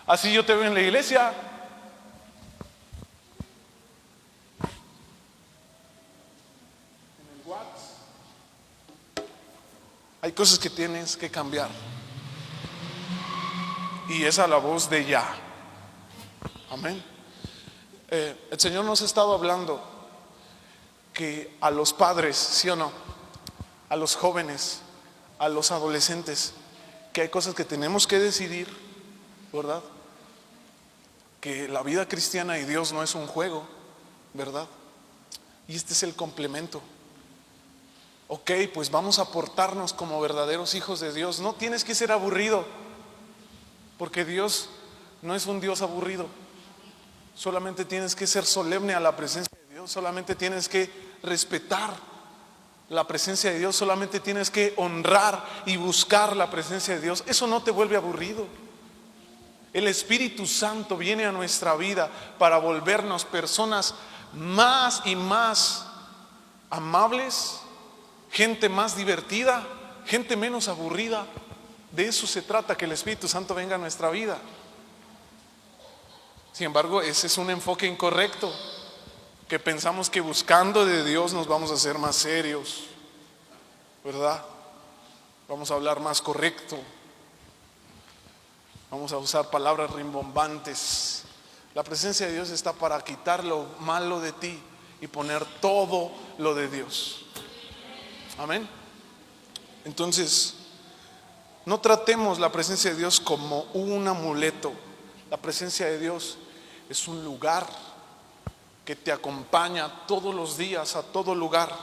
Speaker 2: Así yo te veo en la iglesia. Hay cosas que tienes que cambiar. Y esa es la voz de ya. Amén. El Señor nos ha estado hablando que a los padres, ¿sí o no?, a los jóvenes, a los adolescentes, que hay cosas que tenemos que decidir, ¿verdad? Que la vida cristiana y Dios no es un juego, ¿verdad? Y este es el complemento. Ok, pues vamos a portarnos como verdaderos hijos de Dios. No tienes que ser aburrido, porque Dios no es un Dios aburrido. Solamente tienes que ser solemne a la presencia de Dios. Solamente tienes que respetar la presencia de Dios. Solamente tienes que honrar y buscar la presencia de Dios. Eso no te vuelve aburrido. El Espíritu Santo viene a nuestra vida para volvernos personas más y más amables, gente más divertida, gente menos aburrida. De eso se trata, que el Espíritu Santo venga a nuestra vida. Sin embargo, ese es un enfoque incorrecto, que pensamos que buscando de Dios nos vamos a hacer más serios, ¿verdad? Vamos a hablar más correcto, vamos a usar palabras rimbombantes. La presencia de Dios está para quitar lo malo de ti y poner todo lo de Dios. Amén. Entonces, no tratemos la presencia de Dios como un amuleto. La presencia de Dios es un lugar que te acompaña todos los días, a todo lugar.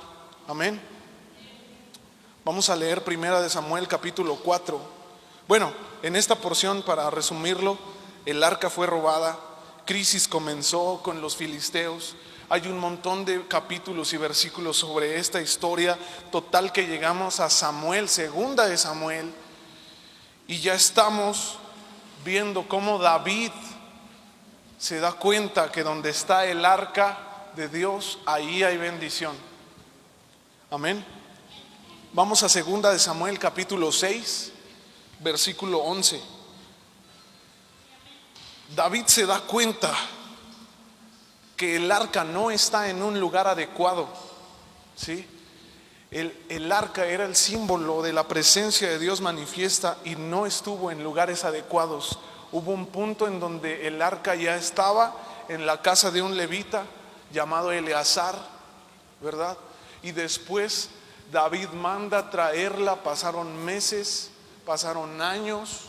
Speaker 2: Amén. Vamos a leer 1 de Samuel capítulo 4. Bueno, en esta porción, para resumirlo, el arca fue robada, crisis comenzó con los filisteos. Hay un montón de capítulos y versículos sobre esta historia, total que llegamos a Samuel, segunda de Samuel, y ya estamos viendo cómo David se da cuenta que donde está el arca de Dios, ahí hay bendición. Amén. Vamos a segunda de Samuel capítulo 6, versículo 11. David se da cuenta que el arca no está en un lugar adecuado, ¿sí? El arca era el símbolo de la presencia de Dios manifiesta y no estuvo en lugares adecuados. Hubo un punto en donde el arca ya estaba en la casa de un levita llamado Eleazar, ¿verdad? Y después David manda traerla. Pasaron meses, pasaron años,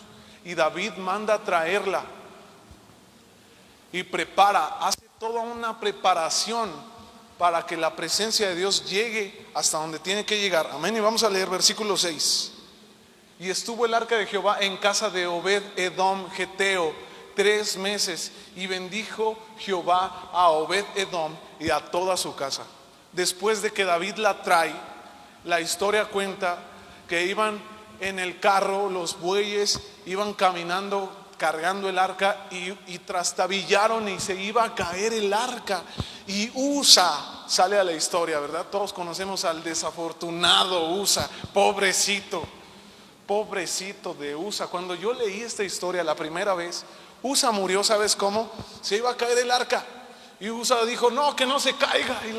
Speaker 2: y David manda traerla y hace toda una preparación para que la presencia de Dios llegue hasta donde tiene que llegar. Amén. Y vamos a leer versículo 6. Y estuvo el arca de Jehová en casa de Obed Edom Geteo 3 meses, y bendijo Jehová a Obed Edom y a toda su casa. Después de que David la trae, la historia cuenta que iban en el carro, los bueyes iban caminando cargando el arca, y trastabillaron y se iba a caer el arca. Y Usa sale a la historia, ¿verdad? Todos conocemos al desafortunado Usa, pobrecito de Usa. Cuando yo leí esta historia la primera vez, Usa murió, ¿sabes cómo? Se iba a caer el arca y Usa dijo, no, que no se caiga, y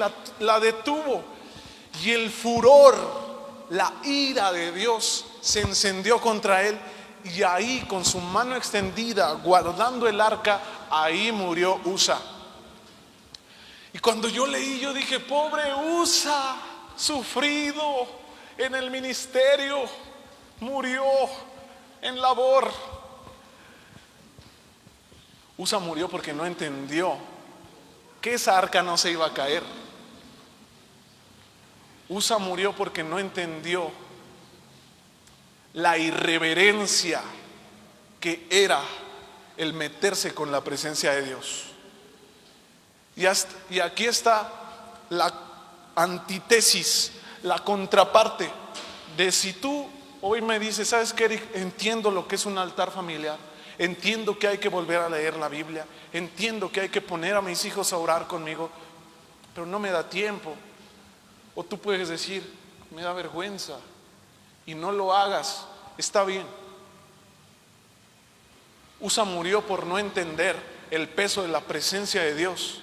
Speaker 2: la detuvo. Y el furor, la ira de Dios se encendió contra él, y ahí con su mano extendida guardando el arca, ahí murió Usa. Y cuando yo leí, yo dije, pobre Usa, sufrido en el ministerio, murió en labor. Usa murió porque no entendió que esa arca no se iba a caer. Usa murió porque no entendió la irreverencia que era el meterse con la presencia de Dios. Y aquí está la antítesis, la contraparte de si tú hoy me dices, ¿sabes qué, Eric? Entiendo lo que es un altar familiar, entiendo que hay que volver a leer la Biblia, entiendo que hay que poner a mis hijos a orar conmigo, pero no me da tiempo. O tú puedes decir, me da vergüenza, y no lo hagas, está bien. Usa murió por no entender el peso de la presencia de Dios.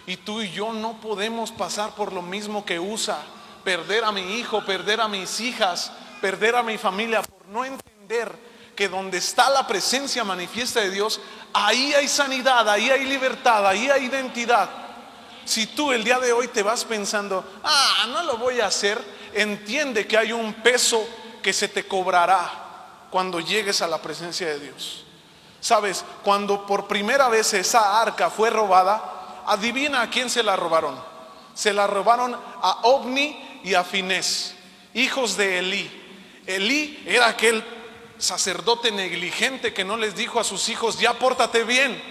Speaker 2: Y tú y yo no podemos pasar por lo mismo que Usa, perder a mi hijo, perder a mis hijas, perder a mi familia, por no entender que donde está la presencia manifiesta de Dios, ahí hay sanidad, ahí hay libertad, ahí hay identidad. Si tú el día de hoy te vas pensando, no lo voy a hacer, entiende que hay un peso que se te cobrará cuando llegues a la presencia de Dios. Sabes, cuando por primera vez esa arca fue robada, adivina a quién se la robaron. Se la robaron a Ofni y a Finés, hijos de Elí. Elí era aquel sacerdote negligente que no les dijo a sus hijos, ya pórtate bien,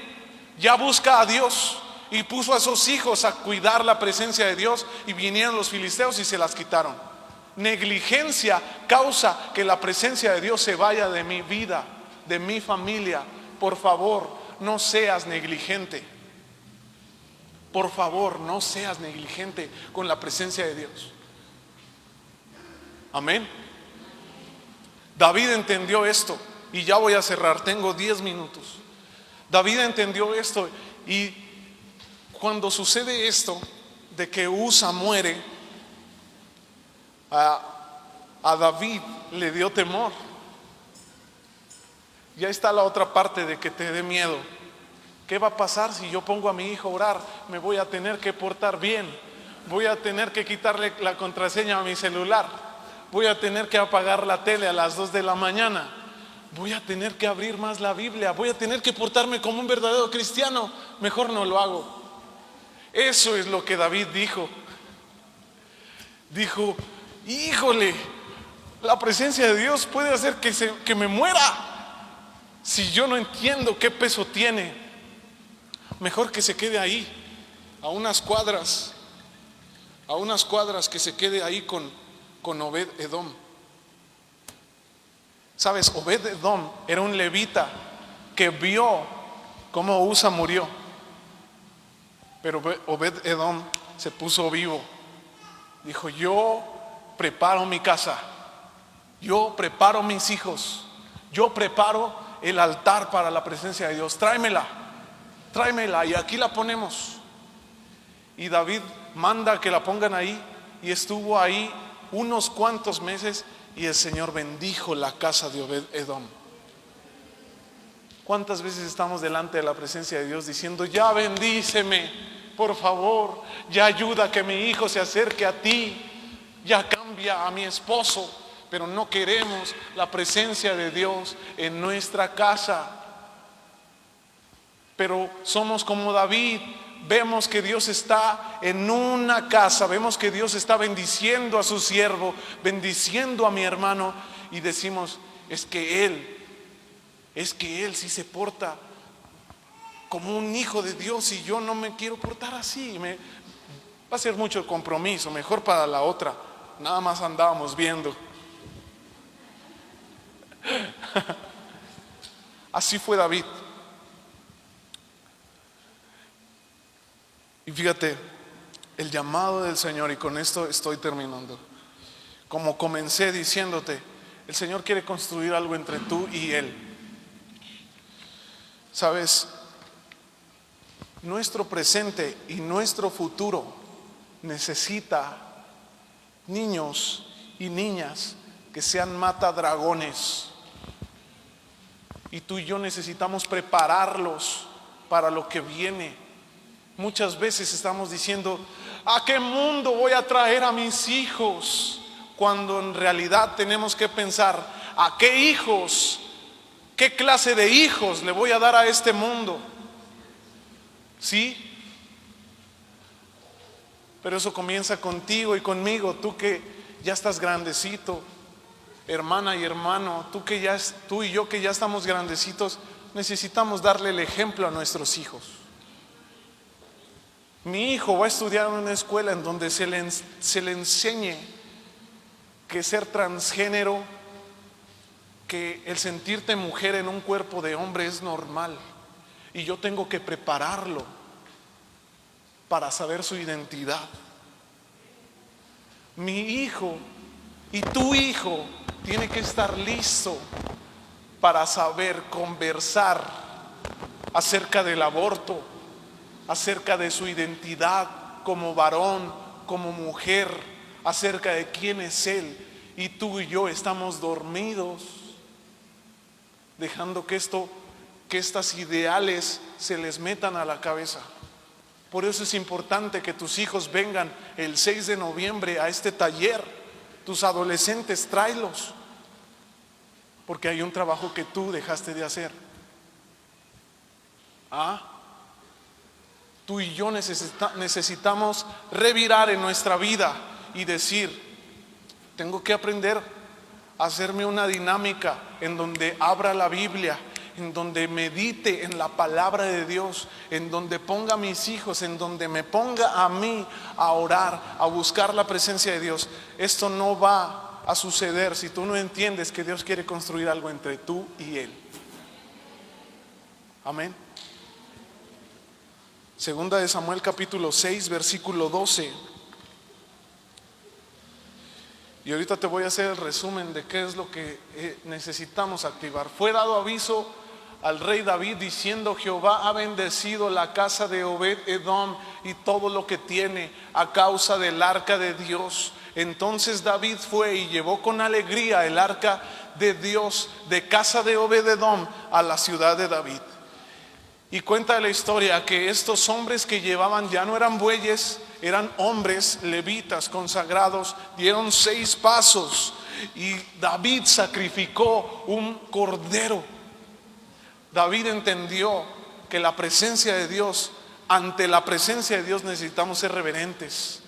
Speaker 2: ya busca a Dios. Y puso a sus hijos a cuidar la presencia de Dios, y vinieron los filisteos y se las quitaron. Negligencia causa que la presencia de Dios se vaya de mi vida, de mi familia. Por favor, no seas negligente. Por favor, no seas negligente con la presencia de Dios. Amén. David entendió esto, y ya voy a cerrar, tengo 10 minutos. David entendió esto, y cuando sucede esto de que Usa muere, a David le dio temor. Ya está la otra parte de que te dé miedo. ¿Qué va a pasar si yo pongo a mi hijo a orar? Me voy a tener que portar bien, voy a tener que quitarle la contraseña a mi celular, voy a tener que apagar la tele a las 2 de la mañana, voy a tener que abrir más la Biblia, voy a tener que portarme como un verdadero cristiano. Mejor no lo hago. Eso es lo que David dijo. Dijo, híjole, la presencia de Dios puede hacer que me muera si yo no entiendo qué peso tiene. Mejor que se quede ahí, a unas cuadras que se quede ahí con Obed Edom. Sabes, Obed Edom era un levita que vio cómo Usa murió. Pero Obed Edom se puso vivo. Dijo, yo preparo mi casa, yo preparo mis hijos, yo preparo el altar para la presencia de Dios. Tráemela, y aquí la ponemos. Y David manda que la pongan ahí, y estuvo ahí unos cuantos meses, y el Señor bendijo la casa de Obed Edom. ¿Cuántas veces estamos delante de la presencia de Dios diciendo, ya bendíceme, por favor, ya ayuda a que mi hijo se acerque a ti, ya cambia a mi esposo? Pero no queremos la presencia de Dios en nuestra casa. Pero somos como David, vemos que Dios está en una casa, vemos que Dios está bendiciendo a su siervo, bendiciendo a mi hermano, y decimos, es que Él sí se porta como un hijo de Dios y yo no me quiero portar así. Va a ser mucho el compromiso, mejor para la otra. Nada más andábamos viendo. Así fue David. Y fíjate, el llamado del Señor, y con esto estoy terminando. Como comencé diciéndote, el Señor quiere construir algo entre tú y Él. Sabes, nuestro presente y nuestro futuro necesita niños y niñas que sean matadragones. Y tú y yo necesitamos prepararlos para lo que viene. Muchas veces estamos diciendo, ¿a qué mundo voy a traer a mis hijos? Cuando en realidad tenemos que pensar, ¿a qué hijos? ¿Qué clase de hijos le voy a dar a este mundo? ¿Sí? Pero eso comienza contigo y conmigo, tú que ya estás grandecito, hermana y hermano, tú y yo que ya estamos grandecitos, necesitamos darle el ejemplo a nuestros hijos. Mi hijo va a estudiar en una escuela en donde se le enseñe que ser transgénero, que el sentirte mujer en un cuerpo de hombre es normal. Y yo tengo que prepararlo para saber su identidad. Mi hijo y tu hijo tiene que estar listo para saber conversar acerca del aborto, acerca de su identidad como varón, como mujer, acerca de quién es él. Y tú y yo estamos dormidos, dejando que estas ideales se les metan a la cabeza. Por eso es importante que tus hijos vengan el 6 de noviembre a este taller. Tus adolescentes, tráelos, porque hay un trabajo que tú dejaste de hacer. Tú y yo necesitamos revirar en nuestra vida y decir, tengo que aprender a hacerme una dinámica en donde abra la Biblia, en donde medite en la palabra de Dios, en donde ponga a mis hijos, en donde me ponga a mí a orar, a buscar la presencia de Dios. Esto no va a suceder si tú no entiendes que Dios quiere construir algo entre tú y Él. Amén. Segunda de Samuel capítulo 6 versículo 12. Y ahorita te voy a hacer el resumen de qué es lo que necesitamos activar. Fue dado aviso al rey David diciendo: Jehová ha bendecido la casa de Obed-edom y todo lo que tiene a causa del arca de Dios. Entonces David fue y llevó con alegría el arca de Dios de casa de Obed-edom a la ciudad de David. Y cuenta la historia que estos hombres que llevaban ya no eran bueyes, eran hombres levitas consagrados. Dieron 6 pasos y David sacrificó un cordero. David entendió que la presencia de Dios, ante la presencia de Dios necesitamos ser reverentes,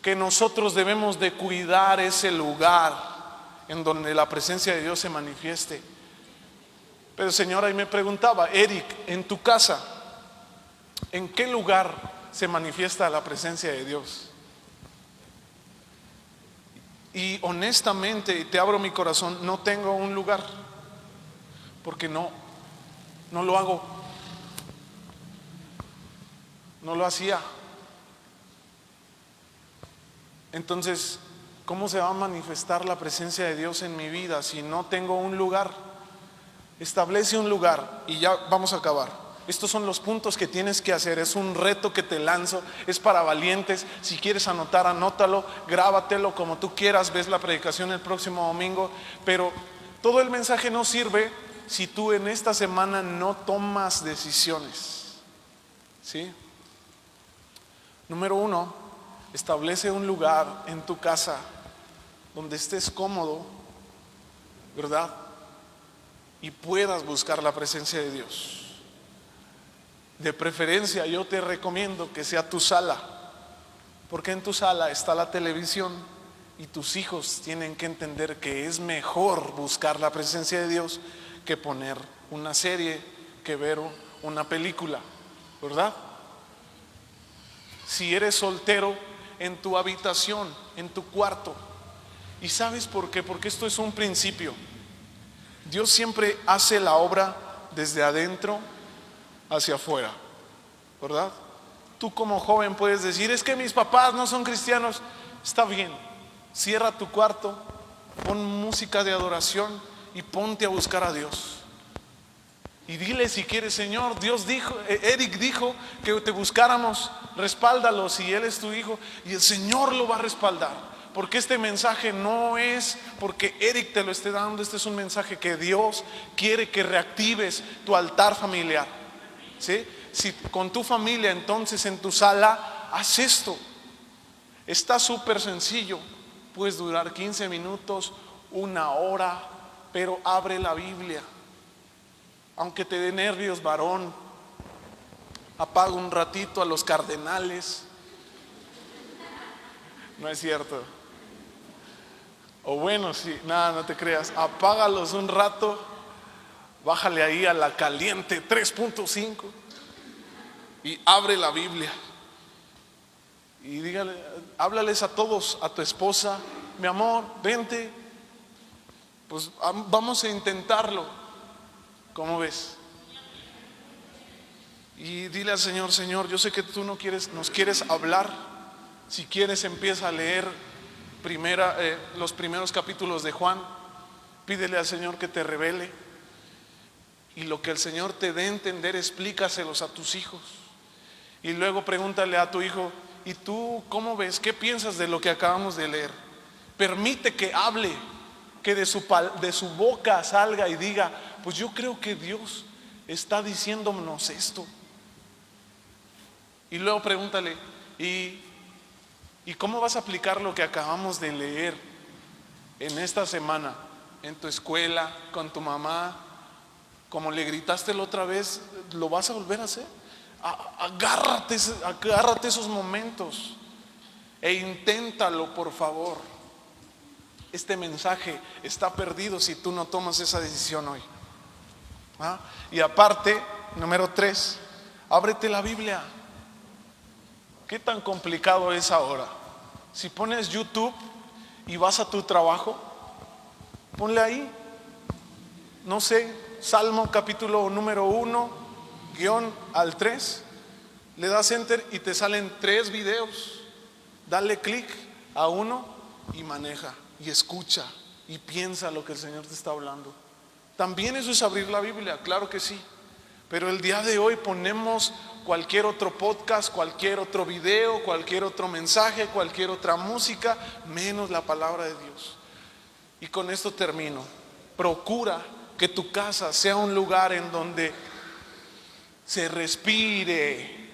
Speaker 2: que nosotros debemos de cuidar ese lugar en donde la presencia de Dios se manifieste. Pero señora, y me preguntaba, Eric, en tu casa, ¿en qué lugar se manifiesta la presencia de Dios? Y honestamente, te abro mi corazón, no tengo un lugar, porque no lo hago, no lo hacía. Entonces, ¿cómo se va a manifestar la presencia de Dios en mi vida si no tengo un lugar? Establece un lugar y ya vamos a acabar. Estos son los puntos que tienes que hacer. Es un reto que te lanzo, es para valientes. Si quieres anotar, anótalo, grábatelo como tú quieras. Ves la predicación el próximo domingo. Pero todo el mensaje no sirve si tú en esta semana no tomas decisiones. ¿Sí? Número 1, establece un lugar en tu casa donde estés cómodo, ¿verdad? Y puedas buscar la presencia de Dios. De preferencia yo te recomiendo que sea tu sala, porque en tu sala está la televisión Y tus hijos tienen que entender que es mejor buscar la presencia de Dios que poner una serie, que ver una película, ¿verdad? Si eres soltero, en tu habitación, en tu cuarto. ¿Y sabes por qué? Porque esto es un principio. Dios siempre hace la obra desde adentro hacia afuera, ¿verdad? Tú como joven puedes decir, es que mis papás no son cristianos. Está bien, cierra tu cuarto, pon música de adoración y ponte a buscar a Dios. Y dile si quieres, Señor, Dios dijo, Eric dijo que te buscáramos, respáldalo si Él es tu hijo, y el Señor lo va a respaldar. Porque este mensaje no es porque Eric te lo esté dando, este es un mensaje que Dios quiere que reactives tu altar familiar, ¿sí? Si con tu familia, entonces en tu sala, haz esto. Está súper sencillo, puedes durar 15 minutos, 1 hora, pero abre la Biblia. Aunque te dé nervios, varón, apaga un ratito a los cardenales. No es cierto. O bueno, sí, nada, no te creas. Apágalos un rato, bájale ahí a la caliente 3.5 y abre la Biblia. Y dígale, háblales a todos, a tu esposa, mi amor, vente, pues vamos a intentarlo. ¿Cómo ves? Y dile al Señor, Señor, yo sé que tú nos quieres hablar. Si quieres, empieza a leer los primeros capítulos de Juan. Pídele al Señor que te revele. Y lo que el Señor te dé a entender, explícaselos a tus hijos. Y luego pregúntale a tu hijo, ¿y tú cómo ves? ¿Qué piensas de lo que acabamos de leer? Permite que hable, que de su boca salga y diga, pues yo creo que Dios está diciéndonos esto. Y luego pregúntale, ¿y cómo vas a aplicar lo que acabamos de leer en esta semana? En tu escuela, con tu mamá, como le gritaste la otra vez, ¿lo vas a volver a hacer? Agárrate esos momentos e inténtalo, por favor. Este mensaje está perdido si tú no tomas esa decisión hoy. Y aparte, número 3, ábrete la Biblia. ¿Qué tan complicado es ahora? Si pones YouTube y vas a tu trabajo, ponle ahí, no sé, Salmo capítulo número 1, guión al 3, le das enter y te salen 3 videos. Dale clic a uno y maneja, y escucha, y piensa lo que el Señor te está hablando. También eso es abrir la Biblia, claro que sí. Pero el día de hoy ponemos cualquier otro podcast, cualquier otro video, cualquier otro mensaje, cualquier otra música, menos la palabra de Dios. Y con esto termino. Procura que tu casa sea un lugar en donde se respire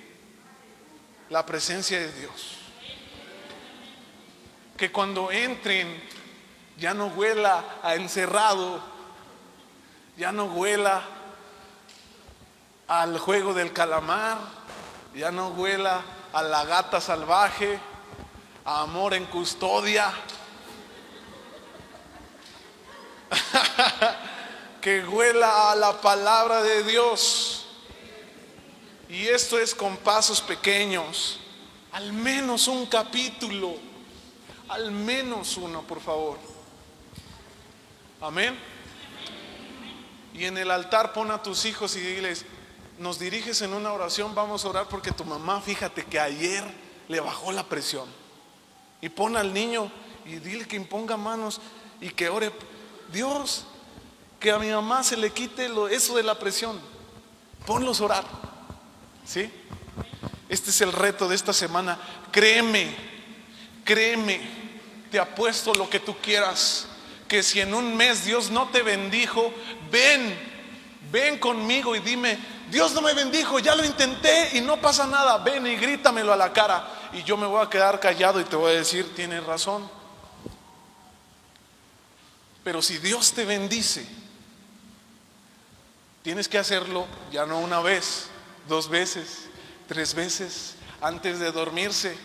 Speaker 2: la presencia de Dios. Que cuando entren ya no huela a encerrado, ya no huela al juego del calamar, ya no huela a la gata salvaje, a amor en custodia. Que huela a la palabra de Dios. Y esto es con pasos pequeños, al menos un capítulo, al menos uno, por favor. Amén. Y en el altar pon a tus hijos y diles, nos diriges en una oración, vamos a orar porque tu mamá, fíjate que ayer le bajó la presión. Y pon al niño y dile que imponga manos y que ore, Dios, que a mi mamá se le quite eso de la presión. Ponlos a orar, ¿sí? Este es el reto de esta semana. Créeme, te apuesto lo que tú quieras, que si en un mes Dios no te bendijo, ven conmigo y dime, Dios no me bendijo, ya lo intenté y no pasa nada. Ven y grítamelo a la cara y yo me voy a quedar callado y te voy a decir, tienes razón. Pero si Dios te bendice, tienes que hacerlo ya no una vez, 2 veces, 3 veces antes de dormirse,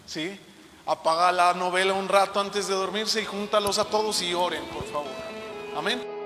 Speaker 2: ¿sí? apaga la novela un rato antes de dormirse y júntalos a todos y oren, por favor. Amén.